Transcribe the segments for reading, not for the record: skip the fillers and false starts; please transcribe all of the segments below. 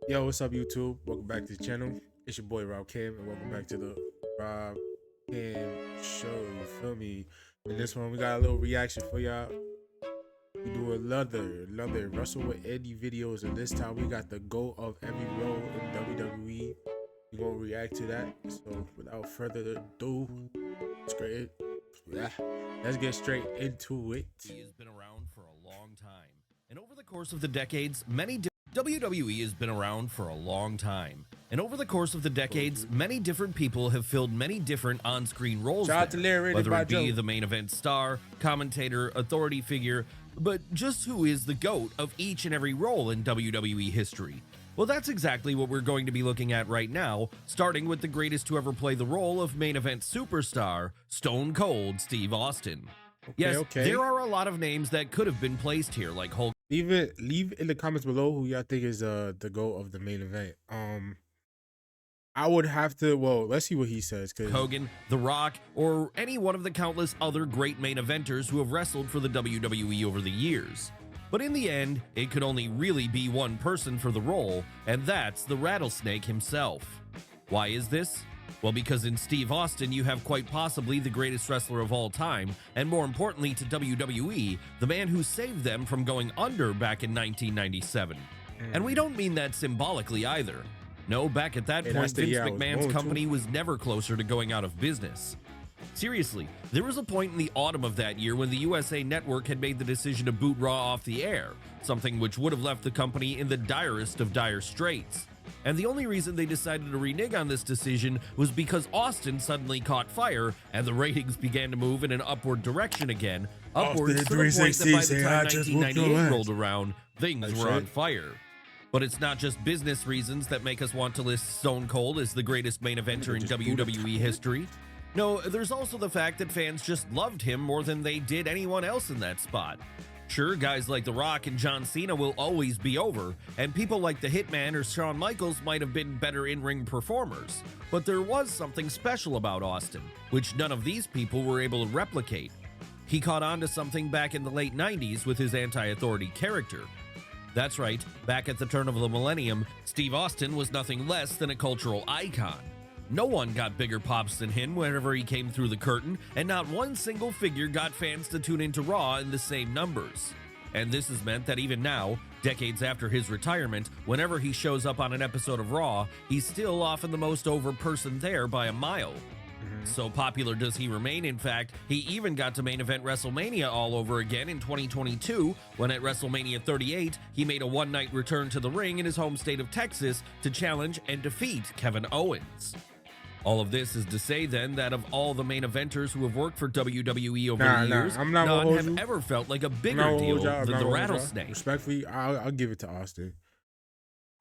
Yo, what's up, YouTube? Welcome back to the channel. It's your boy Rob Kim, and welcome back to the Rob Kim Show. You feel me? In this one, we got a little reaction for y'all. We do another Russell with Eddie videos, and this time we got the GOAT of every role in WWE. We're gonna react to that. So, without further ado, let's get straight into it. He has been around for a long time, and over the course of the decades, WWE has been around for a long time, and over the course of the decades, many different people have filled many different on-screen roles Shout out to Larry, whether it be Joe. the main event star, commentator, authority figure, but just who is the GOAT of each and every role in WWE history? Well, that's exactly what we're going to be looking at right now, starting with the greatest to ever play the role of main event superstar, Stone Cold Steve Austin. Yes, there are a lot of names that could have been placed here, like Hulk. Leave in the comments below who y'all think is the GOAT of the main event. I would have to, well, let's see what he says. Hogan, The Rock, or any one of the countless other great main eventers who have wrestled for the WWE over the years. But in the end, it could only really be one person for the role, and that's the Rattlesnake himself. Why is this? Well, because in Steve Austin, you have quite possibly the greatest wrestler of all time, and more importantly to WWE, the man who saved them from going under back in 1997. And we don't mean that symbolically either. No, back at that point, Vince McMahon's company was never closer to going out of business. Seriously, there was a point in the autumn of that year when the USA Network had made the decision to boot Raw off the air, something which would have left the company in the direst of dire straits. And the only reason they decided to renege on this decision was because Austin suddenly caught fire and the ratings began to move in an upward direction again, upwards to the point that by the time 1998 rolled around, things were on fire. But it's not just business reasons that make us want to list Stone Cold as the greatest main eventer in WWE history. No, there's also the fact that fans just loved him more than they did anyone else in that spot. Sure, guys like The Rock and John Cena will always be over, and people like the Hitman or Shawn Michaels might have been better in-ring performers, but there was something special about Austin, which none of these people were able to replicate. He caught on to something back in the late 90s with his anti-authority character. That's right, back at the turn of the millennium, Steve Austin was nothing less than a cultural icon. No one got bigger pops than him whenever he came through the curtain, and not one single figure got fans to tune into Raw in the same numbers. And this has meant that even now, decades after his retirement, whenever he shows up on an episode of Raw, he's still often the most over person there by a mile. So popular does he remain, in fact, he even got to main event WrestleMania all over again in 2022, when at WrestleMania 38, he made a one-night return to the ring in his home state of Texas to challenge and defeat Kevin Owens. All of this is to say, then, that of all the main eventers who have worked for WWE over the years, none have ever felt like a bigger deal than the Rattlesnake. Respectfully, I'll give it to Austin.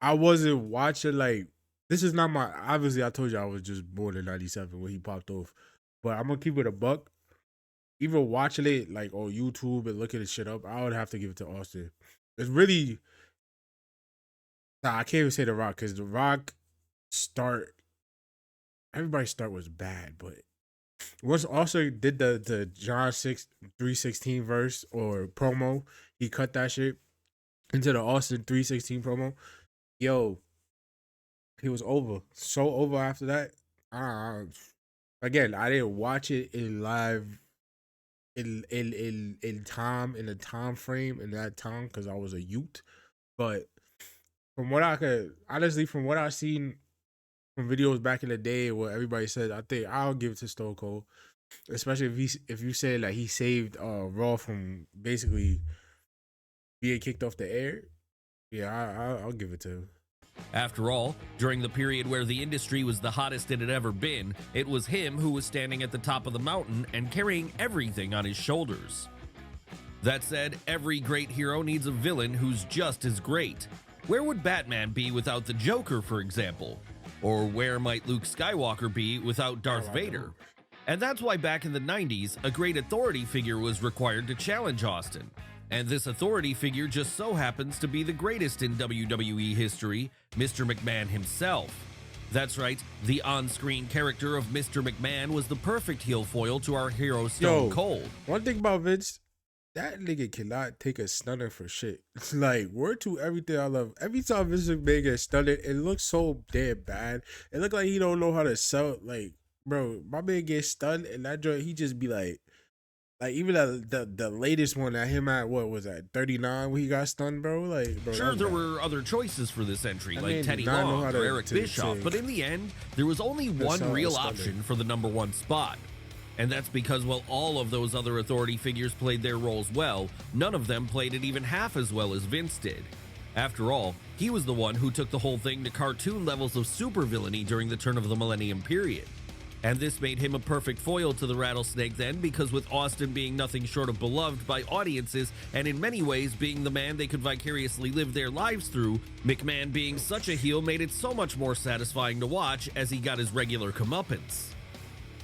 I wasn't watching, like, this is not my, obviously, I told you I was just born in 97 when he popped off, but I'm going to keep it a buck. Even watching it, like, on YouTube and looking this shit up, I would have to give it to Austin. It's really, I can't even say The Rock, because The Rock everybody's start was bad, but once also did the John 3:16 verse or promo, he cut that shit into the Austin 3:16 promo. Yo, he was over, so over after that. Again, I didn't watch it in live, in the time frame in that time because I was a youth. But from what I could honestly, from what I seen from videos back in the day where everybody said, I think I'll give it to Stone Cold, especially if you say like he saved Raw from basically being kicked off the air. Yeah, I'll give it to him. After all, during the period where the industry was the hottest it had ever been, it was him who was standing at the top of the mountain and carrying everything on his shoulders. That said, every great hero needs a villain who's just as great. Where would Batman be without the Joker, for example? Or where might Luke Skywalker be without Darth Vader? And that's why back in the 90s, a great authority figure was required to challenge Austin. And this authority figure just so happens to be the greatest in WWE history, Mr. McMahon himself. That's right, the on-screen character of Mr. McMahon was the perfect heel foil to our hero Stone Cold. One thing about Vince, that nigga cannot take a stunner for shit. Like, word to everything I love. Every time Vince McMahon gets stunned, it looks so damn bad. It look like he don't know how to sell. Like, bro, my man gets stunned, and that joint, he just be like even the latest one that him at what was that 39 when he got stunned, bro. Like, bro, Sure, that there was were other choices for this entry, I like mean, Teddy not know Long how or to- Eric to- Bischoff, to- but in the end, there was only one sell real a stunner. option for the number one spot. And that's because while all of those other authority figures played their roles well, none of them played it even half as well as Vince did. After all, he was the one who took the whole thing to cartoon levels of supervillainy during the turn of the millennium period. And this made him a perfect foil to the Rattlesnake then, because with Austin being nothing short of beloved by audiences and in many ways being the man they could vicariously live their lives through, McMahon being such a heel made it so much more satisfying to watch as he got his regular comeuppance.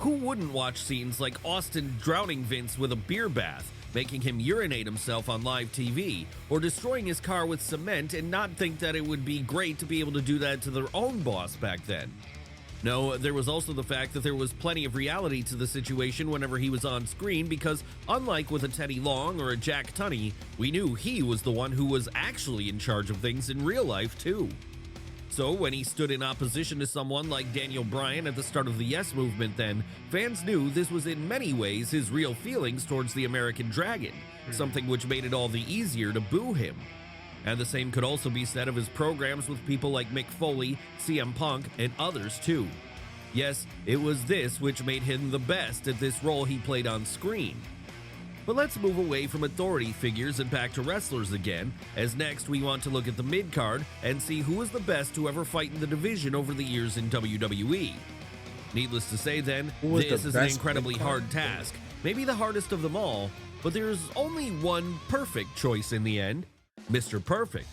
Who wouldn't watch scenes like Austin drowning Vince with a beer bath, making him urinate himself on live TV, or destroying his car with cement and not think that it would be great to be able to do that to their own boss back then? No, there was also the fact that there was plenty of reality to the situation whenever he was on screen because, unlike with a Teddy Long or a Jack Tunney, we knew he was the one who was actually in charge of things in real life too. So when he stood in opposition to someone like Daniel Bryan at the start of the Yes Movement then, fans knew this was in many ways his real feelings towards the American Dragon, something which made it all the easier to boo him. And the same could also be said of his programs with people like Mick Foley, CM Punk, and others too. Yes, it was this which made him the best at this role he played on screen. But let's move away from authority figures and back to wrestlers again, as next we want to look at the mid-card and see who is the best to ever fight in the division over the years in WWE. Needless to say then, this is an incredibly hard task, maybe the hardest of them all, but there's only one perfect choice in the end, Mr. Perfect.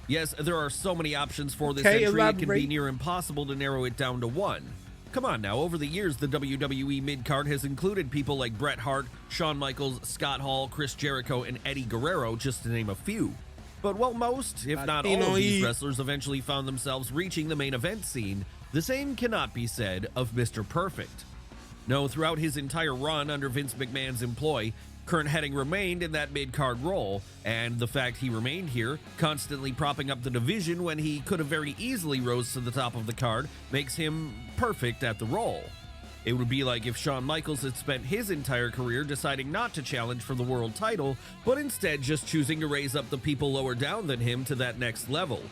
Yes, there are so many options for this entry, it can be near impossible to narrow it down to one. Come on now, over the years, the WWE mid-card has included people like Bret Hart, Shawn Michaels, Scott Hall, Chris Jericho, and Eddie Guerrero, just to name a few. But while most, if not all of these wrestlers eventually found themselves reaching the main event scene, the same cannot be said of Mr. Perfect. No, throughout his entire run under Vince McMahon's employ, Curt Hennig remained in that mid-card role, and the fact he remained here, constantly propping up the division when he could have very easily rose to the top of the card, makes him perfect at the role. It would be like if Shawn Michaels had spent his entire career deciding not to challenge for the world title, but instead just choosing to raise up the people lower down than him to that next level.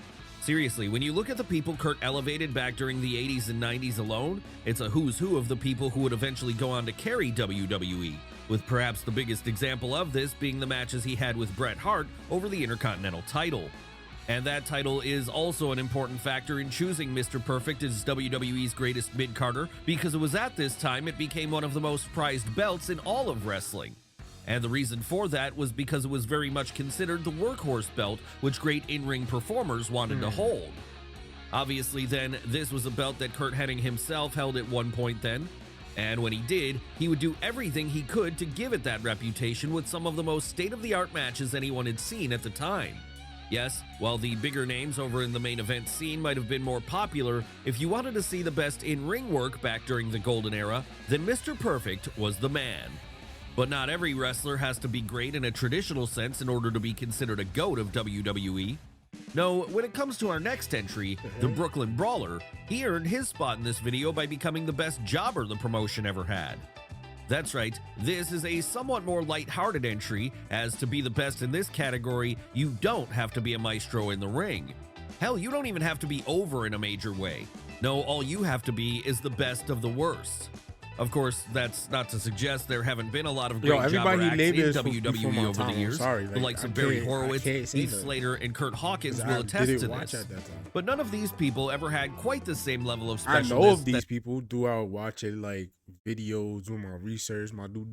Seriously, when you look at the people Curt elevated back during the 80s and 90s alone, it's a who's who of the people who would eventually go on to carry WWE, with perhaps the biggest example of this being the matches he had with Bret Hart over the Intercontinental title. And that title is also an important factor in choosing Mr. Perfect as WWE's greatest mid-carder, because it was at this time it became one of the most prized belts in all of wrestling. And the reason for that was because it was very much considered the workhorse belt which great in-ring performers wanted to hold. Obviously then, this was a belt that Curt Hennig himself held at one point then, and when he did, he would do everything he could to give it that reputation with some of the most state-of-the-art matches anyone had seen at the time. Yes, while the bigger names over in the main event scene might have been more popular, if you wanted to see the best in-ring work back during the Golden Era, then Mr. Perfect was the man. But not every wrestler has to be great in a traditional sense in order to be considered a GOAT of WWE. No, when it comes to our next entry, the Brooklyn Brawler, he earned his spot in this video by becoming the best jobber the promotion ever had. That's right, this is a somewhat more light-hearted entry, as to be the best in this category, you don't have to be a maestro in the ring. Hell, you don't even have to be over in a major way. No, all you have to be is the best of the worst. Of course, that's not to suggest there haven't been a lot of great jobber acts in WWE over the years. The likes of Barry Horowitz, Heath Slater, and Curt Hawkins will attest to this. But none of these people ever had quite the same level of specialness. I know of these people throughout watching like videos, doing my research, my due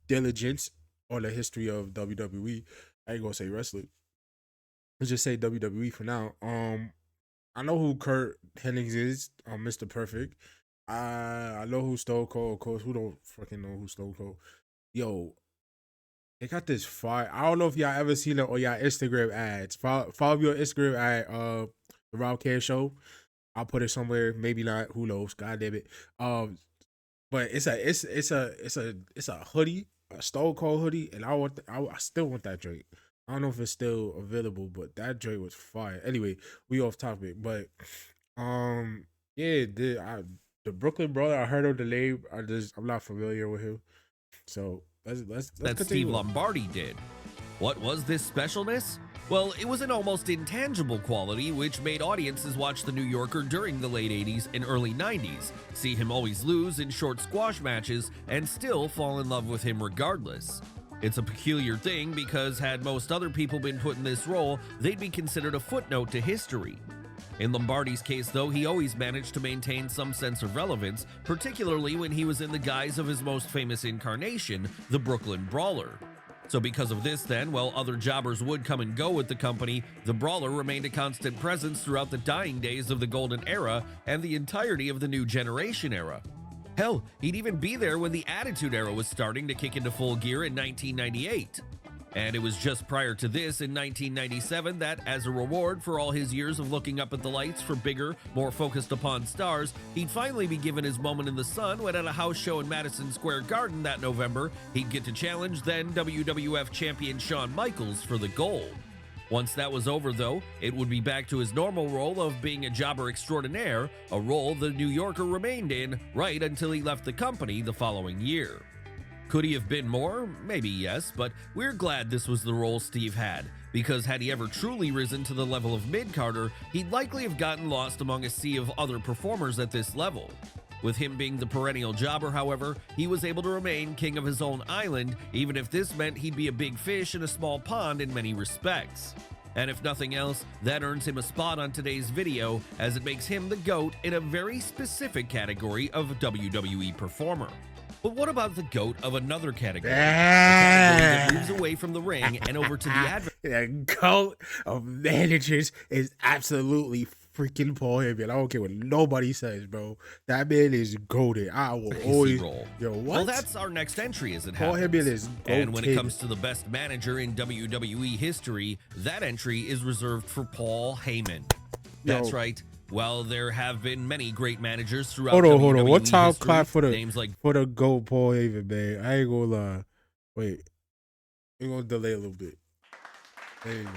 diligence on the history of WWE. I ain't gonna say wrestling. Let's just say WWE for now. I know who Curt Hennig is, Mr. Perfect. I know who Stone Cold, of course. Who don't fucking know who Stone Cold? Yo, they got this fire. I don't know if y'all ever seen it on y'all Instagram ads. Follow your Instagram ad, the Rob Care Show. I'll put it somewhere. Maybe not. Who knows? God damn it. But it's a hoodie a Stone Cold hoodie, and I still want that joint. I don't know if it's still available, but that joint was fire. Anyway, we off topic, but yeah, the Brooklyn Brawler. I heard of the name. I'm not familiar with him, so let's that continue. Steve Lombardi did. What was this specialness? Well, it was an almost intangible quality which made audiences watch The New Yorker during the late 80s and early 90s, see him always lose in short squash matches, and still fall in love with him regardless. It's a peculiar thing because had most other people been put in this role, they'd be considered a footnote to history. In Lombardi's case, though, he always managed to maintain some sense of relevance, particularly when he was in the guise of his most famous incarnation, the Brooklyn Brawler. So because of this then, while other jobbers would come and go with the company, the Brawler remained a constant presence throughout the dying days of the Golden Era and the entirety of the New Generation era. Hell, he'd even be there when the Attitude Era was starting to kick into full gear in 1998. And it was just prior to this, in 1997, that, as a reward for all his years of looking up at the lights for bigger, more focused upon stars, he'd finally be given his moment in the sun when at a house show in Madison Square Garden that November, he'd get to challenge then WWF champion Shawn Michaels for the gold. Once that was over, though, it would be back to his normal role of being a jobber extraordinaire, a role the New Yorker remained in right until he left the company the following year. Could he have been more? Maybe yes, but we're glad this was the role Steve had, because had he ever truly risen to the level of mid-carder, he'd likely have gotten lost among a sea of other performers at this level. With him being the perennial jobber, however, he was able to remain king of his own island, even if this meant he'd be a big fish in a small pond in many respects. And if nothing else, that earns him a spot on today's video, as it makes him the GOAT in a very specific category of WWE performer. But what about the GOAT of another category? A category that moves away from the ring and over to the The GOAT of managers is absolutely freaking Paul Heyman. I don't care what nobody says, bro. That man is goated. I will always role. Yo, what? Well, that's our next entry as it Paul happens. Heyman is goated. And when it comes to the best manager in WWE history, that entry is reserved for Paul Heyman. That's right. Well, there have been many great managers throughout WWE Hold on. What time history, clap for the names like for the GOAT Paul Heyman, man? I ain't gonna lie. Wait. We're gonna delay a little bit. There you go.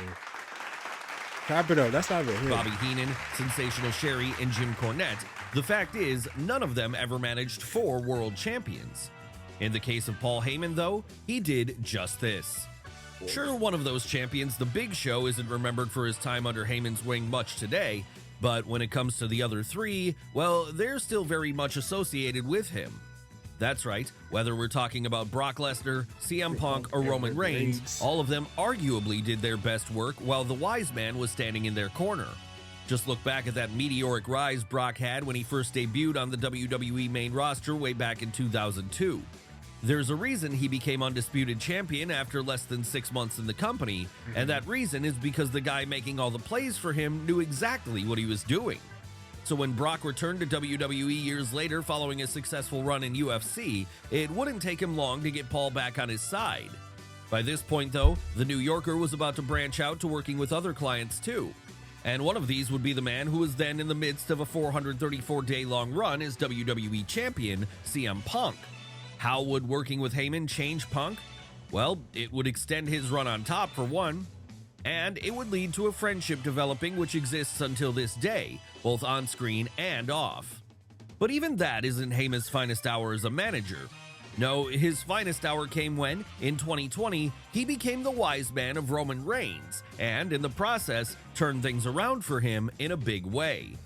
Clap it up. That's not even Bobby Heenan, Sensational Sherry, and Jim Cornette. The fact is, none of them ever managed 4 world champions. In the case of Paul Heyman, though, he did just this. Sure, one of those champions, the Big Show, isn't remembered for his time under Heyman's wing much today, but when it comes to the other 3, well, they're still very much associated with him. That's right, whether we're talking about Brock Lesnar, CM Punk, or Roman Reigns, all of them arguably did their best work while the wise man was standing in their corner. Just look back at that meteoric rise Brock had when he first debuted on the WWE main roster way back in 2002. There's a reason he became undisputed champion after less than 6 months in the company, and that reason is because the guy making all the plays for him knew exactly what he was doing. So when Brock returned to WWE years later following a successful run in UFC, it wouldn't take him long to get Paul back on his side. By this point, though, the New Yorker was about to branch out to working with other clients too. And one of these would be the man who was then in the midst of a 434-day-long run as WWE Champion, CM Punk. How would working with Heyman change Punk? Well, it would extend his run on top for one, and it would lead to a friendship developing which exists until this day, both on screen and off. But even that isn't Heyman's finest hour as a manager. No, his finest hour came when, in 2020, he became the wise man of Roman Reigns, and in the process, turned things around for him in a big way.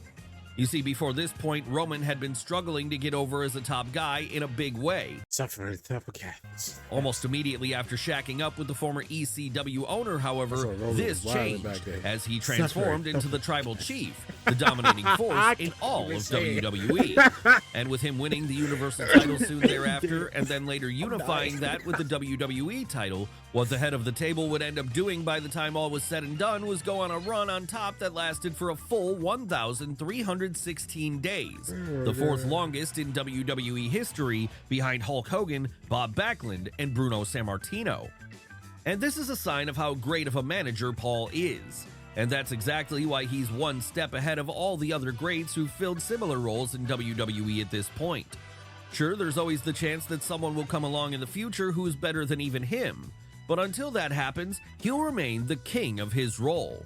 You see, before this point, Roman had been struggling to get over as a top guy in a big way. Suffering cats. Almost immediately after shacking up with the former ECW owner, however, this changed as he transformed into the Tribal Chief, the dominating force in all of WWE. And with him winning the Universal title soon thereafter, and then later unifying that with the WWE title, what the head of the table would end up doing by the time all was said and done was go on a run on top that lasted for a full 1,316 days, the 4th longest in WWE history, behind Hulk Hogan, Bob Backlund, and Bruno Sammartino. And this is a sign of how great of a manager Paul is. And that's exactly why he's one step ahead of all the other greats who filled similar roles in WWE at this point. Sure, there's always the chance that someone will come along in the future who is better than even him, but until that happens, he'll remain the king of his role.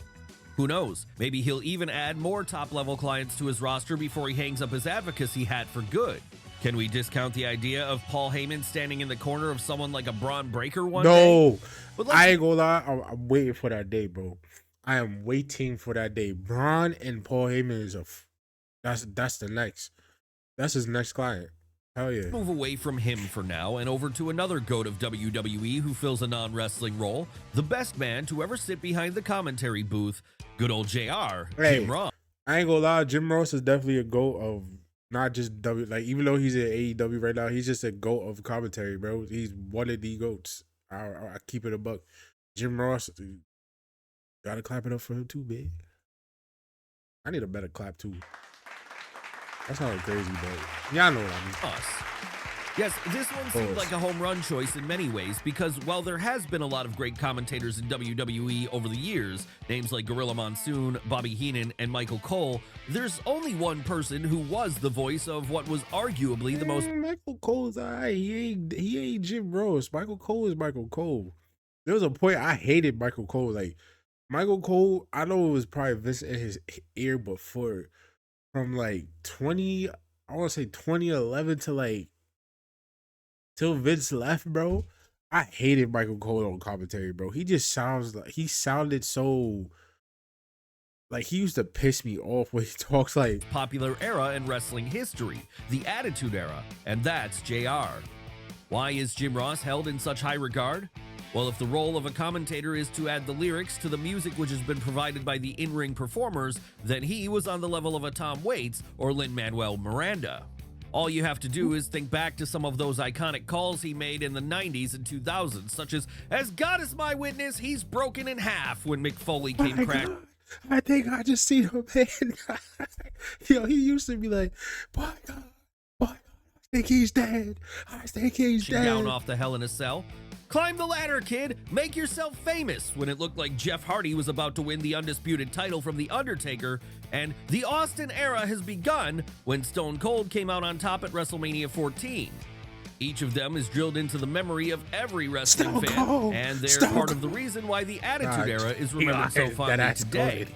Who knows, maybe he'll even add more top-level clients to his roster before he hangs up his advocacy hat for good. Can we discount the idea of Paul Heyman standing in the corner of someone like a Braun Breaker one day? No, I ain't gonna lie, I'm waiting for that day, bro. I am waiting for that day. Braun and Paul Heyman is that's the next. That's his next client. Hell yeah. Move away from him for now and over to another GOAT of WWE who fills a non-wrestling role, the best man to ever sit behind the commentary booth, good old JR, Hey, Jim Ross. I ain't gonna lie, Jim Ross is definitely a GOAT of not just like even though he's at AEW right now, he's just a GOAT of commentary, bro. He's one of the GOATs. I keep it a buck. Jim Ross, gotta clap it up for him too, man. I need a better clap too. That sounds crazy, but y'all know what I mean. Us. Yes, this one seemed like a home run choice in many ways because while there has been a lot of great commentators in WWE over the years, names like Gorilla Monsoon, Bobby Heenan, and Michael Cole, there's only one person who was the voice of what was arguably the most... Michael Cole's alright. He ain't Jim Ross. Michael Cole is Michael Cole. There was a point I hated Michael Cole. Like, Michael Cole, I know it was probably Vince in his ear before. From like 2011 to like till Vince left, bro. I hated Michael Cole on commentary, bro. He just sounded so like he used to piss me off when he talks like popular era in wrestling history, the Attitude Era, and that's JR. Why is Jim Ross held in such high regard? Well, if the role of a commentator is to add the lyrics to the music which has been provided by the in-ring performers, then he was on the level of a Tom Waits or Lin-Manuel Miranda. All you have to do is think back to some of those iconic calls he made in the 90s and 2000s, such as God is my witness, he's broken in half when Mick Foley came crack. I think I just seen a man. Yo, he used to be like, boy, I think he's dead. I think he's dead. Down off the Hell in a Cell. Climb the ladder, kid! Make yourself famous! When it looked like Jeff Hardy was about to win the undisputed title from The Undertaker, and the Austin era has begun when Stone Cold came out on top at WrestleMania 14. Each of them is drilled into the memory of every wrestling fan, and they're part of the reason why the Attitude Era is remembered so fondly today.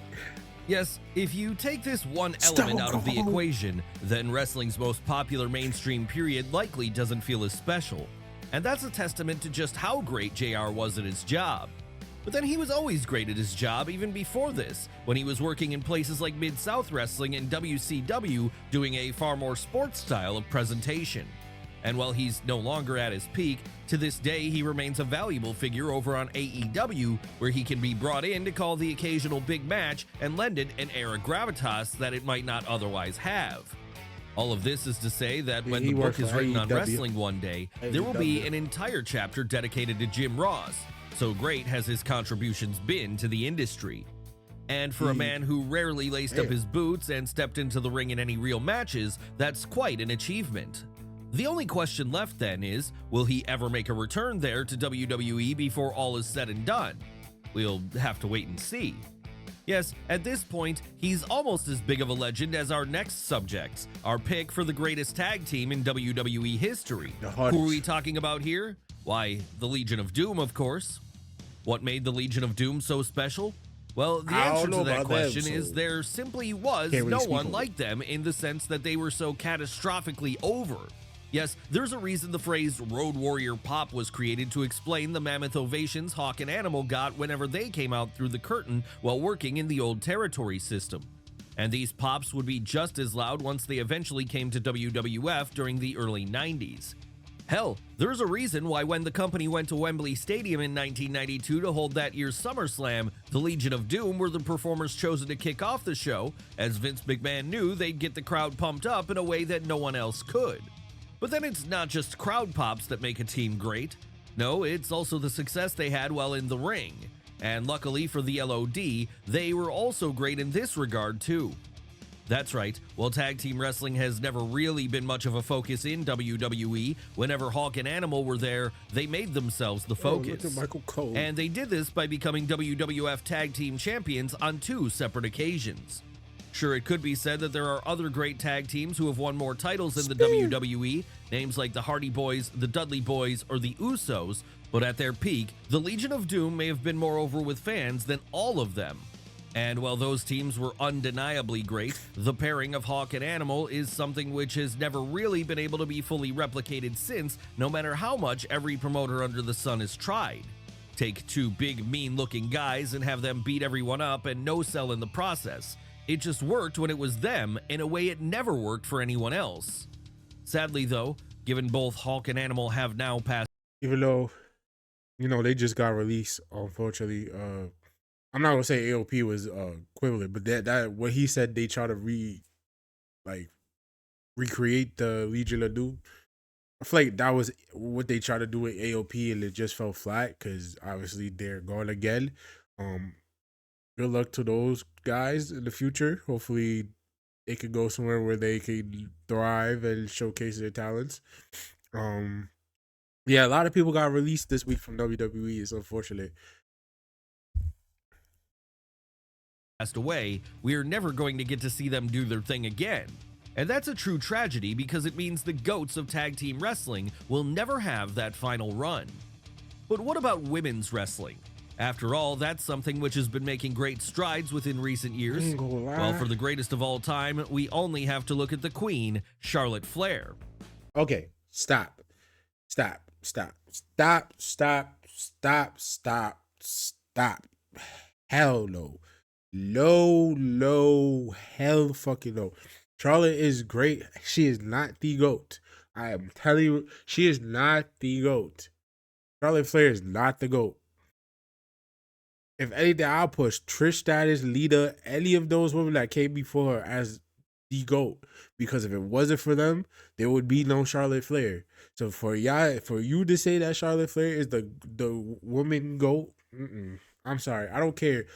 Yes, if you take this one element out of the equation, then wrestling's most popular mainstream period likely doesn't feel as special. And that's a testament to just how great JR was at his job. But then he was always great at his job even before this, when he was working in places like Mid-South Wrestling and WCW doing a far more sports style of presentation. And while he's no longer at his peak, to this day he remains a valuable figure over on AEW, where he can be brought in to call the occasional big match and lend it an air of gravitas that it might not otherwise have. All of this is to say that when the book is written on wrestling one day, there will be an entire chapter dedicated to Jim Ross. So great has his contributions been to the industry. And for a man who rarely laced up his boots and stepped into the ring in any real matches, that's quite an achievement. The only question left then is, will he ever make a return there to WWE before all is said and done? We'll have to wait and see. Yes, at this point, he's almost as big of a legend as our next subjects, our pick for the greatest tag team in WWE history. Who are we talking about here? Why, the Legion of Doom, of course. What made the Legion of Doom so special? Well, the answer to that question is there simply was no one like them in the sense that they were so catastrophically over. Yes, there's a reason the phrase Road Warrior Pop was created to explain the mammoth ovations Hawk and Animal got whenever they came out through the curtain while working in the old territory system. And these pops would be just as loud once they eventually came to WWF during the early 90s. Hell, there's a reason why when the company went to Wembley Stadium in 1992 to hold that year's SummerSlam, the Legion of Doom were the performers chosen to kick off the show, as Vince McMahon knew they'd get the crowd pumped up in a way that no one else could. But then it's not just crowd pops that make a team great. No, it's also the success they had while in the ring. And luckily for the LOD, they were also great in this regard too. That's right, while tag team wrestling has never really been much of a focus in WWE, whenever Hawk and Animal were there, they made themselves the focus. Look at Michael Cole. And they did this by becoming WWF Tag Team Champions on 2 separate occasions. Sure, it could be said that there are other great tag teams who have won more titles in the Spear. WWE, names like the Hardy Boys, the Dudley Boys, or the Usos, but at their peak, the Legion of Doom may have been more over with fans than all of them. And while those teams were undeniably great, the pairing of Hawk and Animal is something which has never really been able to be fully replicated since, no matter how much every promoter under the sun has tried. Take two big, mean-looking guys and have them beat everyone up and no-sell in the process. It just worked when it was them in a way it never worked for anyone else. Sadly, though, given both Hawk and Animal have now passed, Even though, they just got released, unfortunately. I'm not gonna say AOP was equivalent, but that what he said, they try to recreate the Legion of Doom. I feel like that was what they tried to do with AOP, and it just fell flat because obviously they're gone again. Good luck to those guys in the future. Hopefully, they could go somewhere where they could thrive and showcase their talents. Yeah, a lot of people got released this week from WWE. It's unfortunate. away, we are never going to get to see them do their thing again. And that's a true tragedy because it means the GOATs of tag team wrestling will never have that final run. But what about women's wrestling? After all, that's something which has been making great strides within recent years. Well, for the greatest of all time, we only have to look at the Queen, Charlotte Flair. Okay, stop. Hell no. Hell fucking no. Charlotte is great. She is not the GOAT. I am telling you, she is not the GOAT. Charlotte Flair is not the GOAT. If anything, I'll push Trish Stratus, Lita, any of those women that came before her as the GOAT. Because if it wasn't for them, there would be no Charlotte Flair. So for you to say that Charlotte Flair is the woman GOAT, I'm sorry. I don't care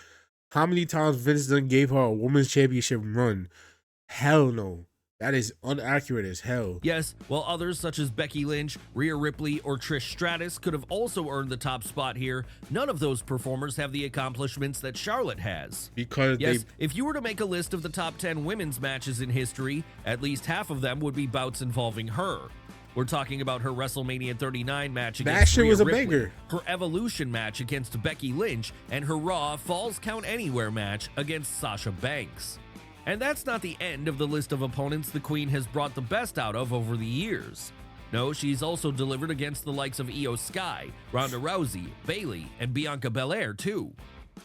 how many times Vince Dunn gave her a women's championship run. Hell no. That is inaccurate as hell. Yes, while others such as Becky Lynch, Rhea Ripley, or Trish Stratus could have also earned the top spot here, none of those performers have the accomplishments that Charlotte has. Because if you were to make a list of the top 10 women's matches in history, at least half of them would be bouts involving her. We're talking about her WrestleMania 39 match against that shit Rhea was a Ripley, banger. her Evolution match against Becky Lynch, and her Raw Falls Count Anywhere match against Sasha Banks. And that's not the end of the list of opponents the Queen has brought the best out of over the years. No, she's also delivered against the likes of Io Sky, Ronda Rousey, Bayley, and Bianca Belair too.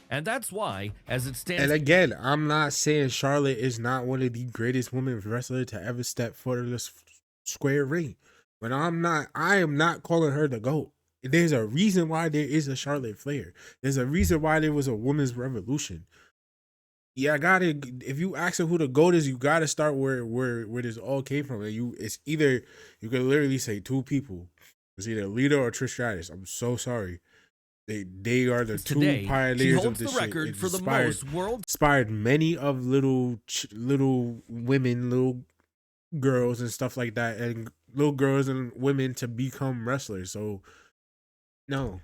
And that's why, as it stands... And again, I'm not saying Charlotte is not one of the greatest women wrestlers to ever step foot in the square ring. But I am not calling her the GOAT. There's a reason why there is a Charlotte Flair. There's a reason why there was a women's revolution. Yeah, if you ask her who the GOAT is, you gotta start where this all came from. And it's either, you can literally say two people. It's either Lita or Trish Stratus. I'm so sorry. They are the two pioneers of this shit. She holds the record for the most inspired many of little women, little girls and stuff like that, and little girls and women to become wrestlers. So no,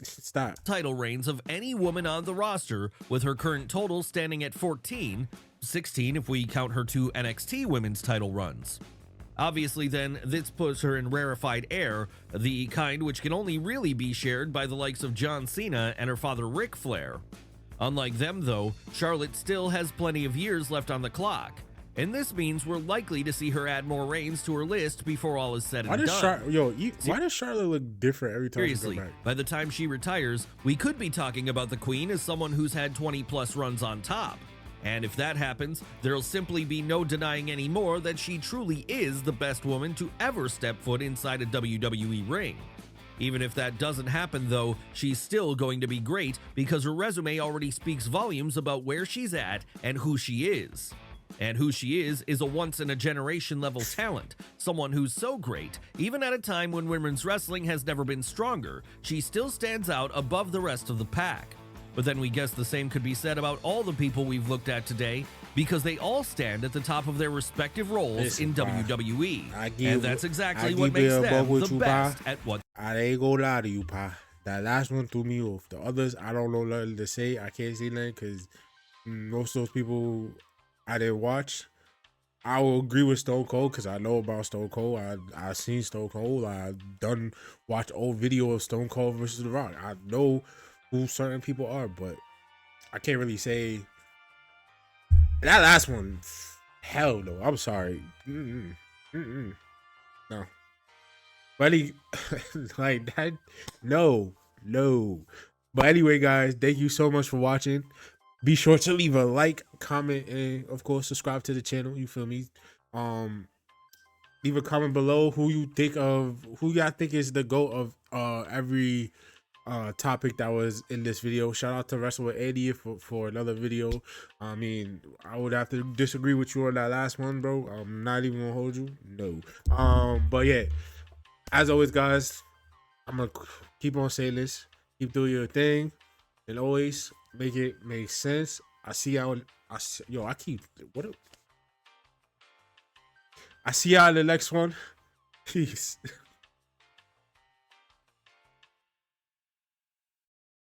stop. Title reigns of any woman on the roster, with her current total standing at 14, 16 if we count her two NXT women's title runs. Obviously then, this puts her in rarefied air, the kind which can only really be shared by the likes of John Cena and her father Ric Flair. Unlike them though, Charlotte still has plenty of years left on the clock. And this means we're likely to see her add more reigns to her list before all is said and done. Why does Charlotte look different every time Seriously, she comes back? By the time she retires, we could be talking about the Queen as someone who's had 20 plus runs on top. And if that happens, there'll simply be no denying anymore that she truly is the best woman to ever step foot inside a WWE ring. Even if that doesn't happen though, she's still going to be great because her resume already speaks volumes about where she's at and who she is. And who she is a once-in-a-generation level talent, someone who's so great, even at a time when women's wrestling has never been stronger, she still stands out above the rest of the pack. But then we guess the same could be said about all the people we've looked at today, because they all stand at the top of their respective roles in WWE. And that's exactly what makes them the best at what... I ain't gonna lie to you, Pa. That last one threw me off. The others, I don't know nothing to say. I can't say nothing because most of those people I didn't watch. I will agree with Stone Cold because I know about Stone Cold. I seen Stone Cold. I done watch old video of Stone Cold versus The Rock. I know who certain people are, but I can't really say that last one. Hell no. I'm sorry. No. But like that. No. No. But anyway, guys, thank you so much for watching. Be sure to leave a like, comment, and of course subscribe to the channel. You feel me? Leave a comment below who y'all think is the GOAT of every topic that was in this video. Shout out to Wrestle with Eddie for another video. I mean, I would have to disagree with you on that last one, bro. I'm not even gonna hold you. No. But yeah, as always, guys, I'm gonna keep on saying this. Keep doing your thing, and always make it make sense. I see y'all. I keep what? I see y'all in the next one. Peace.